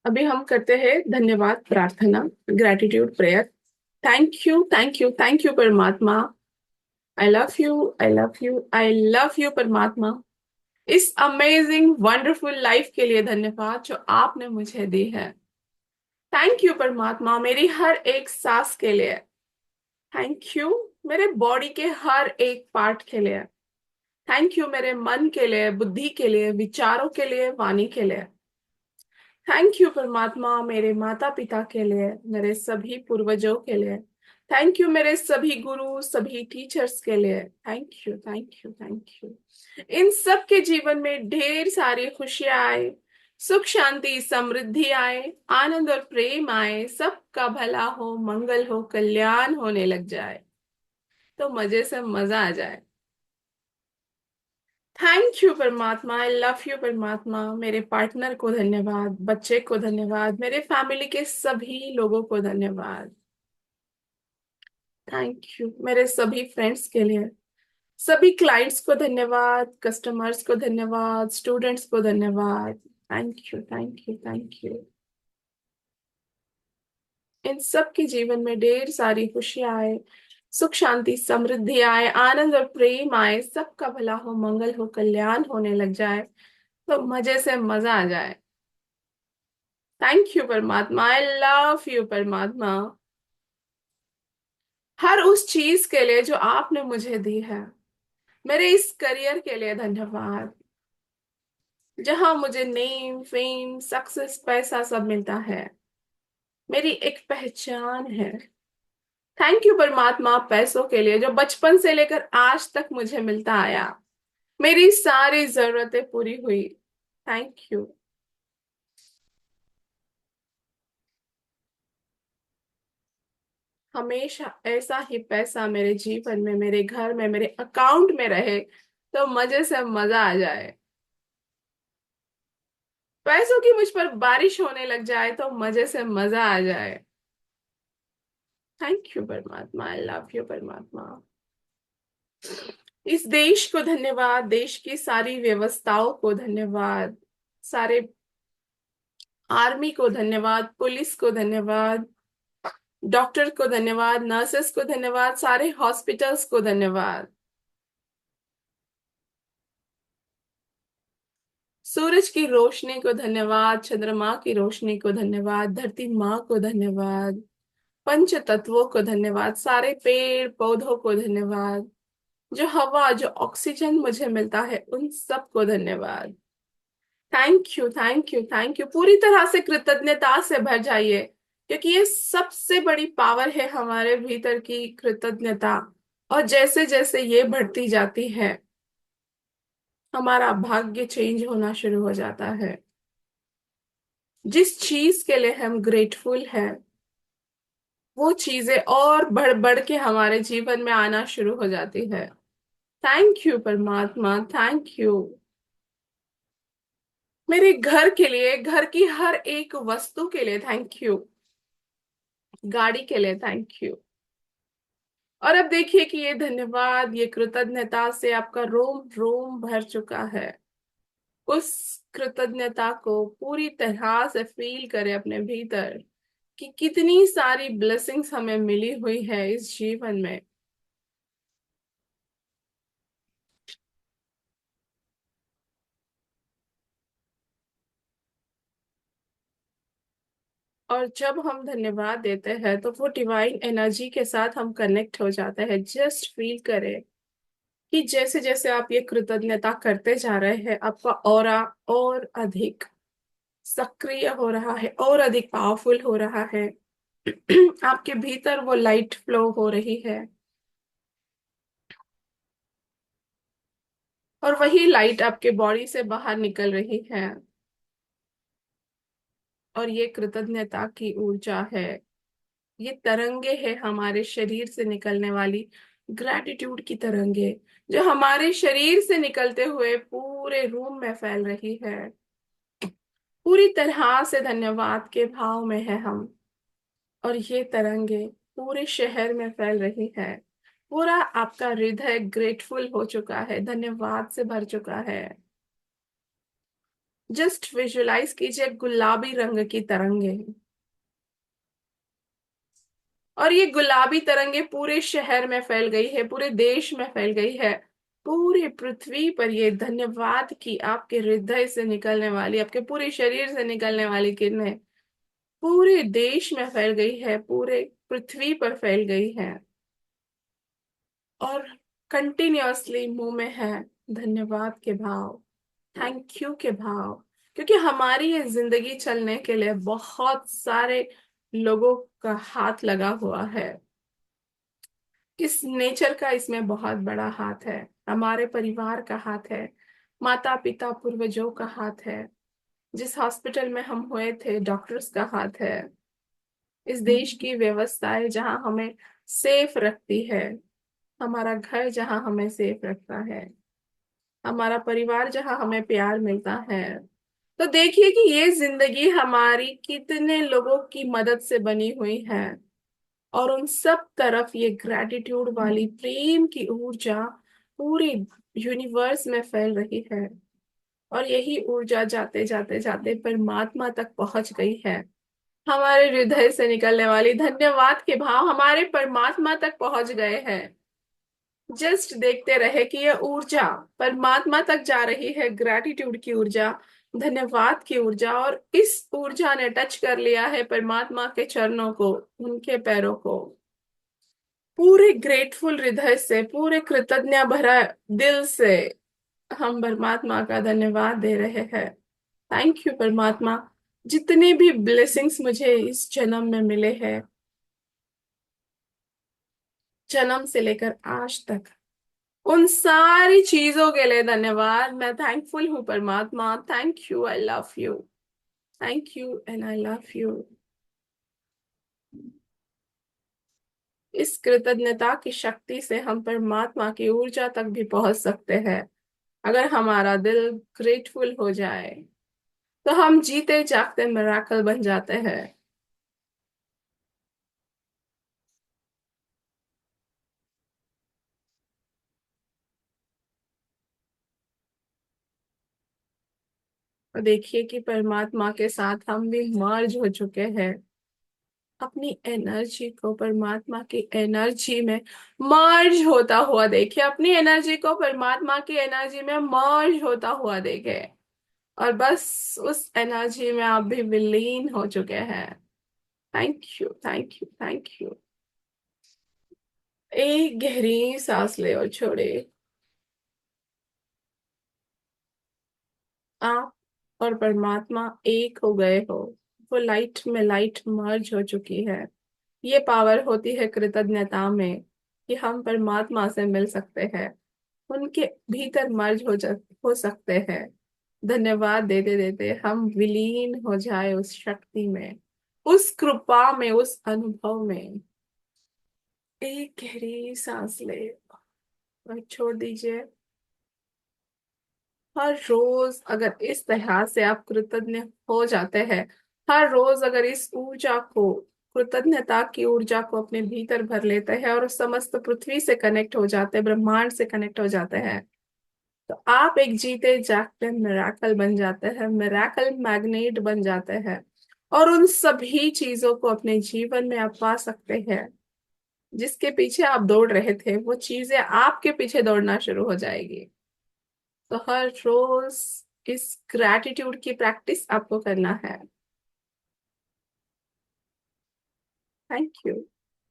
अभी हम करते हैं धन्यवाद प्रार्थना, gratitude prayer. Thank you, thank you, thank you परमात्मा। I love you, I love you, I love you परमात्मा। इस अमेजिंग वंडरफुल लाइफ के लिए धन्यवाद जो आपने मुझे दी है। थैंक यू परमात्मा, मेरी हर एक सांस के लिए। थैंक यू मेरे बॉडी के हर एक पार्ट के लिए। थैंक यू मेरे मन के लिए, बुद्धि के लिए, विचारों के लिए, वाणी के लिए। थैंक यू परमात्मा मेरे माता पिता के लिए, मेरे सभी पूर्वजों के लिए। थैंक यू मेरे सभी गुरु, सभी टीचर्स के लिए। Thank you, thank you, thank you. इन सब के जीवन में ढेर सारी खुशियां आए, सुख शांति समृद्धि आए, आनंद और प्रेम आए, सबका भला हो, मंगल हो, कल्याण होने लग जाए, तो मजे से मजा आ जाए। थैंक यू परमात्मा, आई लव यू परमात्मा। मेरे पार्टनर को धन्यवाद, बच्चे को धन्यवाद, मेरे फैमिली के सभी लोगों को धन्यवाद। थैंक यू मेरे सभी फ्रेंड्स के लिए, सभी क्लाइंट्स को धन्यवाद, कस्टमर्स को धन्यवाद, स्टूडेंट्स को धन्यवाद। Thank you, thank you, thank you. इन सब के जीवन में ढेर सारी खुशियां आए, सुख शांति समृद्धि आए, आनंद और प्रेम आए, सबका भला हो, मंगल हो, कल्याण होने लग जाए, तो मजे से मजा आ जाए। थैंक यू परमात्मा, आई लव यू परमात्मा। हर उस चीज के लिए जो आपने मुझे दी है, मेरे इस करियर के लिए धन्यवाद, जहां मुझे नेम फेम सक्सेस पैसा सब मिलता है, मेरी एक पहचान है। थैंक यू परमात्मा पैसों के लिए जो बचपन से लेकर आज तक मुझे मिलता आया, मेरी सारी जरूरतें पूरी हुई। Thank you. हमेशा ऐसा ही पैसा मेरे जीवन में, मेरे घर में, मेरे अकाउंट में रहे, तो मजे से मजा आ जाए। पैसों की मुझ पर बारिश होने लग जाए, तो मजे से मजा आ जाए। थैंक यू परमात्मा, आई लव यू परमात्मा। इस देश को धन्यवाद, देश की सारी व्यवस्थाओं को धन्यवाद, सारे आर्मी को धन्यवाद, पुलिस को धन्यवाद, डॉक्टर को धन्यवाद, नर्सेस को धन्यवाद, सारे हॉस्पिटल्स को धन्यवाद। सूरज की रोशनी को धन्यवाद, चंद्रमा की रोशनी को धन्यवाद, धरती माँ को धन्यवाद, पंच तत्वों को धन्यवाद, सारे पेड़ पौधों को धन्यवाद, जो हवा, जो ऑक्सीजन मुझे मिलता है, उन सबको धन्यवाद। Thank you, thank you, thank you. पूरी तरह से कृतज्ञता से भर जाइए, क्योंकि ये सबसे बड़ी पावर है हमारे भीतर की कृतज्ञता। और जैसे जैसे ये बढ़ती जाती है, हमारा भाग्य चेंज होना शुरू हो जाता है। जिस चीज के लिए हम ग्रेटफुल है, वो चीजें और बढ़ बढ़ के हमारे जीवन में आना शुरू हो जाती है। थैंक यू परमात्मा, थैंक यू। मेरे घर के लिए, घर की हर एक वस्तु के लिए थैंक यू, गाड़ी के लिए थैंक यू। और अब देखिए कि ये धन्यवाद, ये कृतज्ञता से आपका रोम रोम भर चुका है। उस कृतज्ञता को पूरी तरह से फील करें अपने भीतर, कि कितनी सारी ब्लेसिंग्स हमें मिली हुई है इस जीवन में। और जब हम धन्यवाद देते हैं, तो वो डिवाइन एनर्जी के साथ हम कनेक्ट हो जाते हैं। जस्ट फील करें कि जैसे जैसे आप ये कृतज्ञता करते जा रहे हैं, आपका ऑरा और अधिक सक्रिय हो रहा है, और अधिक पावरफुल हो रहा है। आपके भीतर वो लाइट फ्लो हो रही है, और वही लाइट आपके बॉडी से बाहर निकल रही है। और ये कृतज्ञता की ऊर्जा है, ये तरंगे है हमारे शरीर से निकलने वाली, ग्रैटिट्यूड की तरंगे, जो हमारे शरीर से निकलते हुए पूरे रूम में फैल रही है। पूरी तरह से धन्यवाद के भाव में है हम, और ये तरंगे पूरे शहर में फैल रही है। पूरा आपका हृदय ग्रेटफुल हो चुका है, धन्यवाद से भर चुका है। जस्ट विजुलाइज कीजिए गुलाबी रंग की तरंगे, और ये गुलाबी तरंगे पूरे शहर में फैल गई है, पूरे देश में फैल गई है, पूरी पृथ्वी पर ये धन्यवाद की आपके हृदय से निकलने वाली, आपके पूरे शरीर से निकलने वाली किरणें पूरे देश में फैल गई है, पूरे पृथ्वी पर फैल गई है, और कंटिन्यूअसली मुंह में है धन्यवाद के भाव, थैंक यू के भाव। क्योंकि हमारी ये जिंदगी चलने के लिए बहुत सारे लोगों का हाथ लगा हुआ है, इस नेचर का इसमें बहुत बड़ा हाथ है, हमारे परिवार का हाथ है, माता पिता पूर्वजों का हाथ है, जिस हॉस्पिटल में हम हुए थे डॉक्टर्स का हाथ है, इस देश की व्यवस्थाएं जहां हमें सेफ रखती है, हमारा घर जहां हमें सेफ रखता है, हमारा परिवार जहां हमें प्यार मिलता है। तो देखिए कि ये जिंदगी हमारी कितने लोगों की मदद से बनी हुई है, और उन सब तरफ ये ग्रेटिट्यूड वाली प्रेम की ऊर्जा पूरे यूनिवर्स में फैल रही है, और यही ऊर्जा जाते जाते जाते परमात्मा तक पहुंच गई है। हमारे हृदय से निकलने वाली धन्यवाद के भाव हमारे परमात्मा तक पहुंच गए हैं। जस्ट देखते रहे कि यह ऊर्जा परमात्मा तक जा रही है, ग्रैटिट्यूड की ऊर्जा, धन्यवाद की ऊर्जा, और इस ऊर्जा ने टच कर लिया है परमात्मा के चरणों को, उनके पैरों को। पूरे ग्रेटफुल हृदय से, पूरे कृतज्ञता भरा दिल से हम परमात्मा का धन्यवाद दे रहे हैं। थैंक यू परमात्मा, जितने भी ब्लेसिंग्स मुझे इस जन्म में मिले हैं, जन्म से लेकर आज तक, उन सारी चीजों के लिए धन्यवाद। मैं थैंकफुल हूँ परमात्मा, thank you, I love you, thank you and I love you. इस कृतज्ञता की शक्ति से हम परमात्मा की ऊर्जा तक भी पहुंच सकते हैं। अगर हमारा दिल ग्रेटफुल हो जाए तो हम जीते जागते मिराकल बन जाते हैं। और देखिए कि परमात्मा के साथ हम भी मर्ज हो चुके हैं, अपनी एनर्जी को परमात्मा की एनर्जी में मर्ज होता हुआ देखिए, अपनी एनर्जी को परमात्मा की एनर्जी में मर्ज होता हुआ देखे, और बस उस एनर्जी में आप भी विलीन हो चुके हैं। Thank you, thank you, thank you. एक गहरी सांस ले और छोड़े। आप और परमात्मा एक हो गए हो, वो लाइट में लाइट मर्ज हो चुकी है। ये पावर होती है कृतज्ञता में, कि हम परमात्मा से मिल सकते हैं, उनके भीतर मर्ज हो सकते हैं। धन्यवाद देते देते हम विलीन हो जाए उस शक्ति में, उस कृपा में, उस अनुभव में। एक गहरी सांस ले और छोड़ दीजिए। हर रोज अगर इस तरह से आप कृतज्ञ हो जाते हैं, हर रोज अगर इस ऊर्जा को, कृतज्ञता की ऊर्जा को अपने भीतर भर लेते हैं, और समस्त पृथ्वी से कनेक्ट हो जाते हैं, ब्रह्मांड से कनेक्ट हो जाते हैं, तो आप एक जीते जागते मिराकल बन जाते हैं, मिराकल मैग्नेट बन जाते हैं, और उन सभी चीजों को अपने जीवन में आप पा सकते हैं। जिसके पीछे आप दौड़ रहे थे वो चीजें आपके पीछे दौड़ना शुरू हो जाएगी। तो हर रोज इस ग्रैटिट्यूड की प्रैक्टिस आपको करना है। Thank you.